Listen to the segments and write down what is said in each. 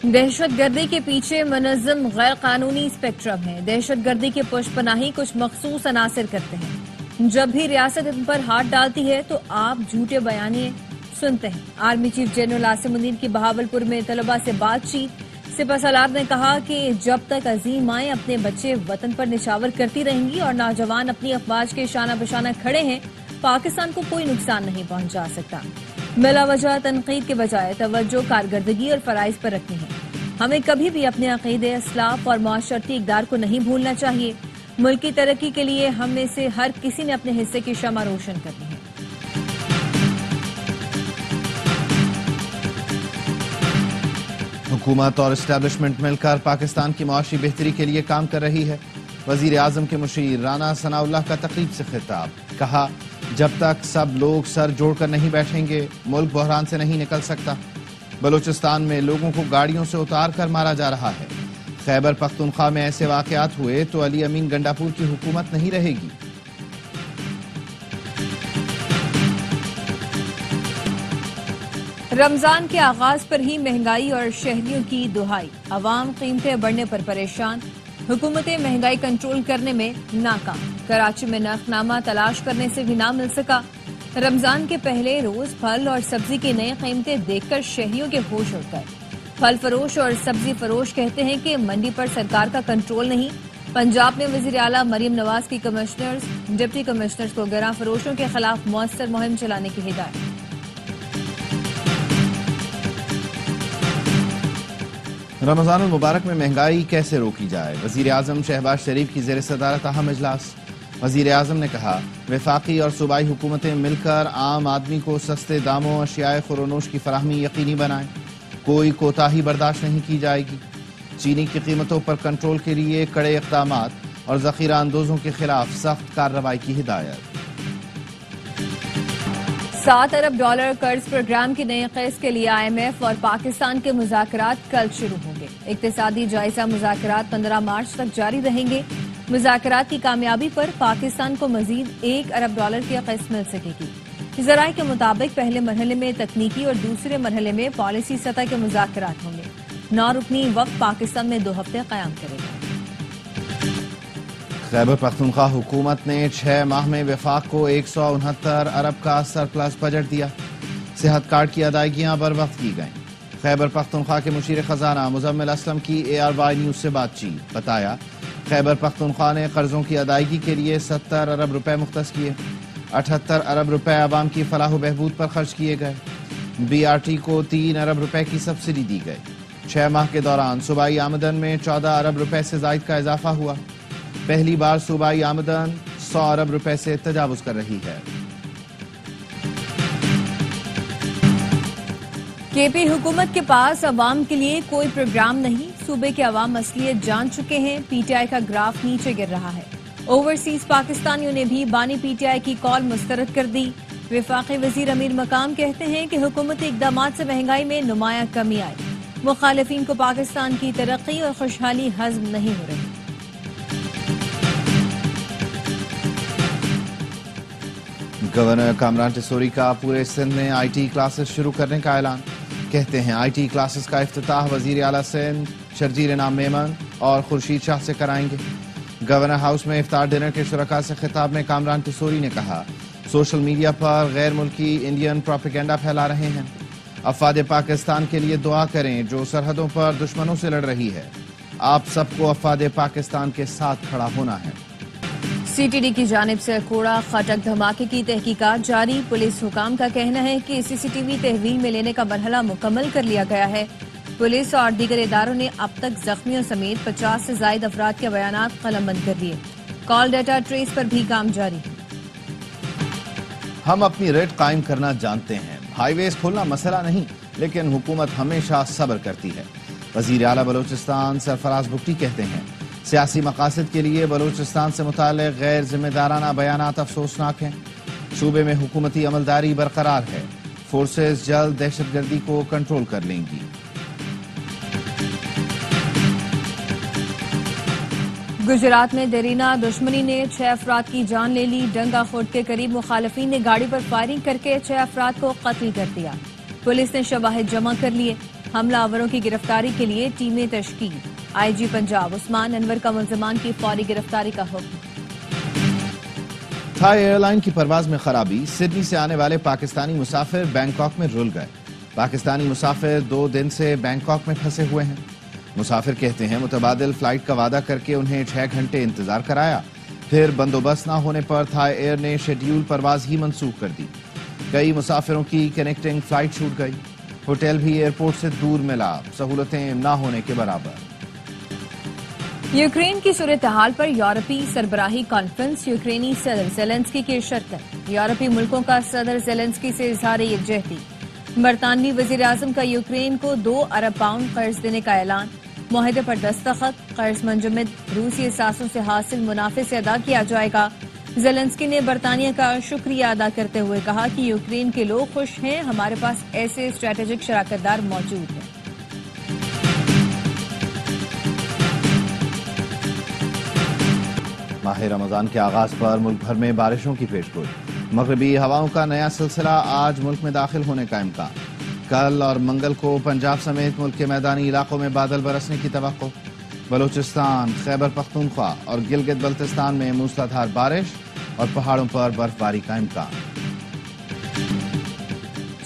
دہشت گردی کے پیچھے منظم غیر قانونی اسپیکٹرم ہے۔ دہشت گردی کے پشت پناہی کچھ مخصوص عناصر کرتے ہیں۔ جب بھی ریاست ان پر ہاتھ ڈالتی ہے تو آپ جھوٹے بیانیے سنتے ہیں۔ Army chief general Asim Munir کی بہاولپور میں طلباء سے بات چیت۔ سپہ سالار نے کہا کہ جب تک عظیم مائیں اپنے بچے وطن پر نچھاور کرتی رہیں گی اور نوجوان اپنی افواج کے شانہ بشانہ کھڑے ہیں، پاکستان کو کوئی نقصان نہیں پہنچا سکتا۔ بلا وجہ تنقید کے بجائے توجہ کارکردگی اور فرائض پر رکھنی ہے۔ ہمیں کبھی بھی اپنے عقیدے، اسلاف اور معاشرتی اقدار کو نہیں بھولنا چاہیے۔ ملک کی ترقی کے لیے ہم میں سے ہر کسی نے اپنے حصے کی شمع روشن کرنی ہے۔ حکومت اور اسٹیبلشمنٹ مل کر پاکستان کی معاشی بہتری کے لیے کام کر رہی ہے۔ وزیر اعظم کے مشیر رانا ثناء اللہ کا تقریب سے خطاب۔ کہا، جب تک سب لوگ سر جوڑ کر نہیں بیٹھیں گے، ملک بحران سے نہیں نکل سکتا۔ بلوچستان میں لوگوں کو گاڑیوں سے اتار کر مارا جا رہا ہے۔ خیبر پختونخوا میں ایسے واقعات ہوئے تو علی امین گنڈاپور کی حکومت نہیں رہے گی۔ رمضان کے آغاز پر ہی مہنگائی اور شہریوں کی دہائی۔ عوام قیمتیں بڑھنے پر پریشان، حکومتیں مہنگائی کنٹرول کرنے میں ناکام۔ کراچی میں نرخ نامہ تلاش کرنے سے بھی نہ مل سکا۔ رمضان کے پہلے روز پھل اور سبزی کی نئی قیمتیں دیکھ کر شہریوں کے ہوش اڑ گئے۔ پھل فروش اور سبزی فروش کہتے ہیں کہ منڈی پر سرکار کا کنٹرول نہیں۔ پنجاب میں وزیر اعلیٰ مریم نواز کی کمشنرز، ڈپٹی کمشنرز کو گراں فروشوں کے خلاف مؤثر مہم چلانے کی ہدایت۔ رمضان المبارک میں مہنگائی کیسے روکی جائے؟ وزیر اعظم شہباز شریف کی زیر صدارت اہم اجلاس۔ وزیر اعظم نے کہا، وفاقی اور صوبائی حکومتیں مل کر عام آدمی کو سستے داموں اشیاء خورونوش کی فراہمی یقینی بنائیں۔ کوئی کوتاہی برداشت نہیں کی جائے گی۔ چینی کی قیمتوں پر کنٹرول کے لیے کڑے اقدامات اور ذخیرہ اندوزوں کے خلاف سخت کارروائی کی ہدایت۔ $7 ارب قرض پروگرام کی نئی قسط کے لیے IMF اور پاکستان کے مذاکرات کل شروع ہوں گے۔ اقتصادی جائزہ مذاکرات 15 مارچ تک جاری رہیں گے۔ مذاکرات کی کامیابی پر پاکستان کو مزید $1 ارب کی قسط مل سکے گی۔ ذرائع کے مطابق پہلے مرحلے میں تکنیکی اور دوسرے مرحلے میں پالیسی سطح کے مذاکرات ہوں گے۔ 9 رکنی وقت پاکستان میں 2 ہفتے قیام کرے گا۔ خیبر پختونخوا حکومت نے 6 ماہ میں وفاق کو 169 ارب کا سرپلس بجٹ دیا۔ صحت کارڈ کی ادائیگیاں بر وقت کی گئیں۔ خیبر پختونخوا کے مشیر خزانہ مزمل اسلم کی ARY نیوز سے بات چیت۔ بتایا، خیبر پختونخوا نے قرضوں کی ادائیگی کے لیے 70 ارب روپے مختص کیے۔ 78 ارب روپے عوام کی فلاح و بہبود پر خرچ کیے گئے۔ BRT کو 3 ارب روپے کی سبسڈی دی گئی۔ 6 ماہ کے دوران صوبائی آمدن میں 14 ارب روپے سے زائد کا اضافہ ہوا۔ پہلی بار صوبائی آمدن 100 ارب روپے سے تجاوز کر رہی ہے۔ KP حکومت کے پاس عوام کے لیے کوئی پروگرام نہیں۔ صوبے کے عوام اصلیت جان چکے ہیں۔ PTI کا گراف نیچے گر رہا ہے۔ اوورسیز پاکستانیوں نے بھی بانی PTI کی کال مسترد کر دی۔ وفاقی وزیر امیر مقام کہتے ہیں کہ حکومتی اقدامات سے مہنگائی میں نمایاں کمی آئی۔ مخالفین کو پاکستان کی ترقی اور خوشحالی ہضم نہیں ہو رہی۔ گورنر کامران ٹیسوری کا پورے سندھ میں IT کلاسز شروع کرنے کا اعلان۔ کہتے ہیں IT کلاسز کا افتتاح وزیر اعلیٰ سندھ شرجیل انعام میمن اور خورشید شاہ سے کرائیں گے۔ گورنر ہاؤس میں افطار ڈنر کے شرکاء سے خطاب میں کامران ٹیسوری نے کہا، سوشل میڈیا پر غیر ملکی انڈین پروپیگنڈا پھیلا رہے ہیں۔ افواد پاکستان کے لیے دعا کریں جو سرحدوں پر دشمنوں سے لڑ رہی ہے۔ آپ سب کو افواد پاکستان کے ساتھ کھڑا ہونا ہے۔ CTD کی جانب سے کوڑا خٹک دھماکے کی تحقیقات جاری۔ پولیس حکام کا کہنا ہے کہ CCTV تحویل میں لینے کا مرحلہ مکمل کر لیا گیا ہے۔ پولیس اور دیگر اداروں نے اب تک زخمیوں سمیت 50 سے زائد افراد کے بیانات قلم بند کر دیے۔ کال ڈیٹا ٹریس پر بھی کام جاری ہے۔ ہم اپنی ریٹ قائم کرنا جانتے ہیں۔ ہائی ویز کھولنا مسئلہ نہیں، لیکن حکومت ہمیشہ صبر کرتی ہے۔ وزیر اعلیٰ بلوچستان سرفراز بگٹی کہتے ہیں، سیاسی مقاصد کے لیے بلوچستان سے متعلق غیر ذمہ دارانہ بیانات افسوسناک ہیں۔ صوبے میں حکومتی عملداری برقرار ہے۔ فورسز جلد دہشت گردی کو کنٹرول کر لیں گی۔ گجرات میں دیرینہ دشمنی نے 6 افراد کی جان لے لی۔ ڈنگا خورد کے قریب مخالفین نے گاڑی پر فائرنگ کر کے 6 افراد کو قتل کر دیا۔ پولیس نے شواہد جمع کر لیے۔ حملہ آوروں کی گرفتاری کے لیے ٹیمیں تشکیل، آئی جی پنجاب عثمان انور کا ملزمان کی فوری گرفتاری کا حکم۔ تھائی ایئر لائن کی پرواز میں خرابی، سڈنی سے آنے والے پاکستانی مسافر بینکاک میں رل گئے۔ پاکستانی مسافر 2 دن سے بینکاک میں پھنسے ہوئے ہیں۔ مسافر کہتے ہیں متبادل فلائٹ کا وعدہ کر کے انہیں 6 گھنٹے انتظار کرایا، پھر بندوبست نہ ہونے پر تھائی ایئر نے شیڈیول پرواز ہی منسوخ کر دی۔ کئی مسافروں کی کنیکٹنگ فلائٹ چھوٹ گئی۔ ہوٹل بھی ایئرپورٹ سے دور ملا، سہولتیں نہ ہونے کے برابر۔ یوکرین کی صورتحال پر یورپی سربراہی کانفرنس، یوکرینی صدر زیلنسکی کی شرکت، یورپی ملکوں کا صدر زیلنسکی سے اظہار یکجہتی۔ برطانوی وزیر اعظم کا یوکرین کو 2 ارب پاؤنڈ قرض دینے کا اعلان، معاہدے پر دستخط، قرض منجمد روسی اثاثوں سے حاصل منافع سے ادا کیا جائے گا۔ زیلنسکی نے برطانیہ کا شکریہ ادا کرتے ہوئے کہا کہ یوکرین کے لوگ خوش ہیں، ہمارے پاس ایسے اسٹریٹجک شراکت دار موجود ہیں۔ ماہ رمضان کے آغاز پر ملک بھر میں بارشوں کی پیشگوئی، مغربی ہواؤں کا نیا سلسلہ آج ملک میں داخل ہونے کا امکان۔ کل اور منگل کو پنجاب سمیت ملک کے میدانی علاقوں میں بادل برسنے کی توقع۔ بلوچستان، خیبر پختونخوا اور گلگت بلتستان میں موسلادھار بارش اور پہاڑوں پر برف باری کا امکان۔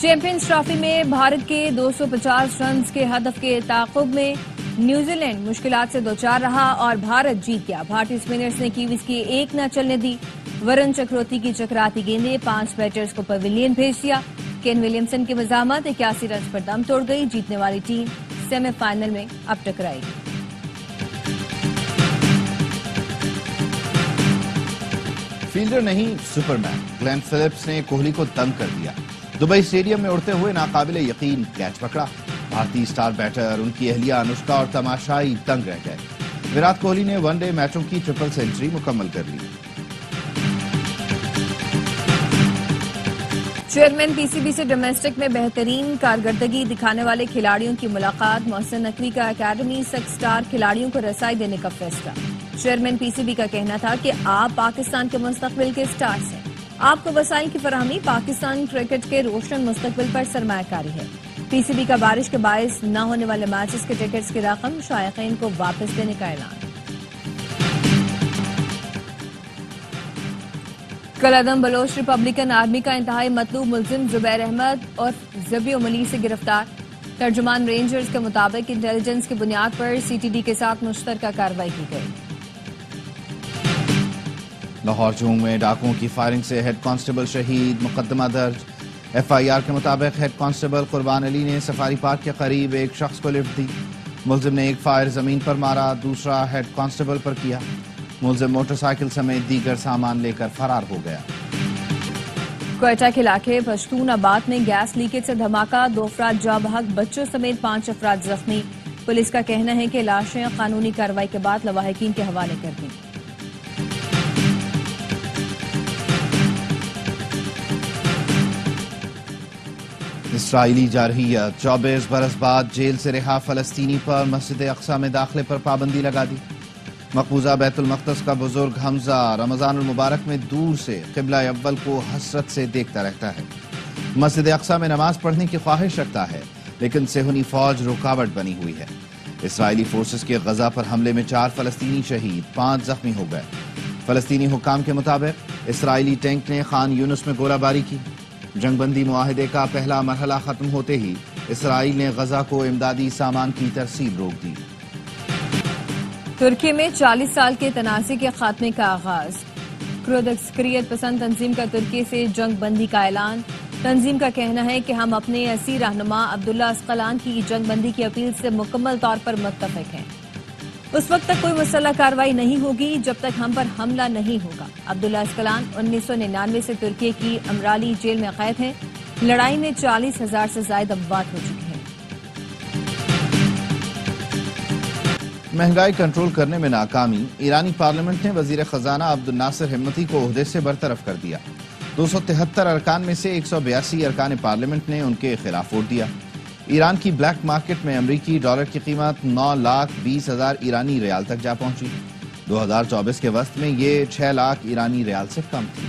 چیمپئنز ٹرافی میں بھارت کے 250 رنز کے ہدف کے تعاقب میں نیوزی لینڈ مشکلات سے دوچار رہا اور بھارت جیت گیا۔ بھارتی اسپنرز نے کیویز کی ایک نہ چلنے دی۔ ورن چکروتی کی چکراتی گیندیں 5 بیٹرز کو پویلین بھیج دیا۔ کین ولیمسن کی مزاحمت 81 رنز پر دم توڑ گئی۔ جیتنے والی ٹیم سیمی فائنل میں اب ٹکرائے گی۔ فیلڈر نہیں سپرمین، گلین فلپس نے کوہلی کو دم کر دیا۔ دبئی اسٹیڈیم میں اڑتے ہوئے ناقابل یقین کیچ پکڑا۔ بھارتی سٹار بیٹر، ان کی اہلیہ انوشکا اور تماشائی دنگ رہ گئے۔ وراٹ کوہلی نے 1 ڈے میچوں کی ٹرپل سینچری مکمل کر لی۔ چیئرمین پی سی بی سے ڈومیسٹک میں بہترین کارکردگی دکھانے والے کھلاڑیوں کی ملاقات، محسن نقوی کا اکیڈمی 6 اسٹار کھلاڑیوں کو رسائی دینے کا فیصلہ۔ چیئرمین پی سی بی کا کہنا تھا کہ آپ پاکستان کے مستقبل کے سٹارز ہیں، آپ کو وسائل کی فراہمی پاکستان کرکٹ کے روشن مستقبل پر سرمایہ کاری ہے۔ پی سی بی کا بارش کے باعث نہ ہونے والے میچز کے ٹکٹس کی رقم شائقین کو واپس دینے کا اعلان۔ کالعدم بلوچ ریپبلکن آرمی کا انتہائی مطلوب ملزم زبیر احمد اور زبیو ملی سے گرفتار۔ ترجمان رینجرز کے مطابق انٹیلیجنس کی بنیاد پر سی ٹی ڈی کے ساتھ مشترکہ کارروائی کی گئی۔ لاہور چونگ میں ڈاکوؤں کی فائرنگ سے ہیڈ کانسٹیبل شہید، مقدمہ درج۔ ایف آئی آر کے مطابق ہیڈ کانسٹیبل قربان علی نے سفاری پارک کے قریب ایک شخص کو لفٹ دی۔ ملزم نے ایک فائر زمین پر مارا، دوسرا ہیڈ کانسٹیبل پر کیا۔ ملزم موٹر سائیکل سمیت دیگر سامان لے کر فرار ہو گیا۔ کوئٹہ کے علاقے پشتون آباد میں گیس لیکیج سے دھماکہ، 2 افراد جاں بحق، بچوں سمیت 5 افراد زخمی۔ پولیس کا کہنا ہے کہ لاشیں قانونی کارروائی کے بعد لواحقین کے حوالے کر دیں۔ اسرائیلی جارحیت، 24 برس بعد جیل سے رہا فلسطینی پر مسجد اقصی میں داخلے پر پابندی لگا دی۔ مقبوضہ بیت المقدس کا بزرگ حمزہ رمضان المبارک میں دور سے قبلہ اول کو حسرت سے دیکھتا رہتا ہے۔ مسجد اقصی میں نماز پڑھنے کی خواہش رکھتا ہے، لیکن صہیونی فوج رکاوٹ بنی ہوئی ہے۔ اسرائیلی فورسز کے غزہ پر حملے میں 4 فلسطینی شہید، 5 زخمی ہو گئے۔ فلسطینی حکام کے مطابق اسرائیلی ٹینک نے خان یونس میں گولہ باری کی۔ جنگ بندی معاہدے کا پہلا مرحلہ ختم ہوتے ہی اسرائیل نے غزہ کو امدادی سامان کی ترسیل روک دی۔ ترکی میں 40 سال کے تنازع کے خاتمے کا آغاز، کرد عسکریت پسند تنظیم کا ترکی سے جنگ بندی کا اعلان۔ تنظیم کا کہنا ہے کہ ہم اپنے اسیر رہنما عبداللہ اسقلان کی جنگ بندی کی اپیل سے مکمل طور پر متفق ہیں۔ اس وقت تک کوئی مسلح کارروائی نہیں ہوگی جب تک ہم پر حملہ نہیں ہوگا۔ عبداللہ اسقلان 1999 سے ترکی کی امرالی جیل میں قید ہیں۔ لڑائی میں 40,000 سے زائد اموات ہو چکی ہیں۔ مہنگائی کنٹرول کرنے میں ناکامی، ایرانی پارلیمنٹ نے وزیر خزانہ عبد الناصر ہمتی کو عہدے سے برطرف کر دیا۔ 273 ارکان میں سے 182 ارکان پارلیمنٹ نے ان کے خلاف ووٹ دیا۔ ایران کی بلیک مارکیٹ میں امریکی ڈالر کی قیمت 9,20,000 ایرانی ریال تک جا پہنچی۔ 2024 کے وسط میں یہ 6 لاکھ ایرانی ریال سے کم تھی۔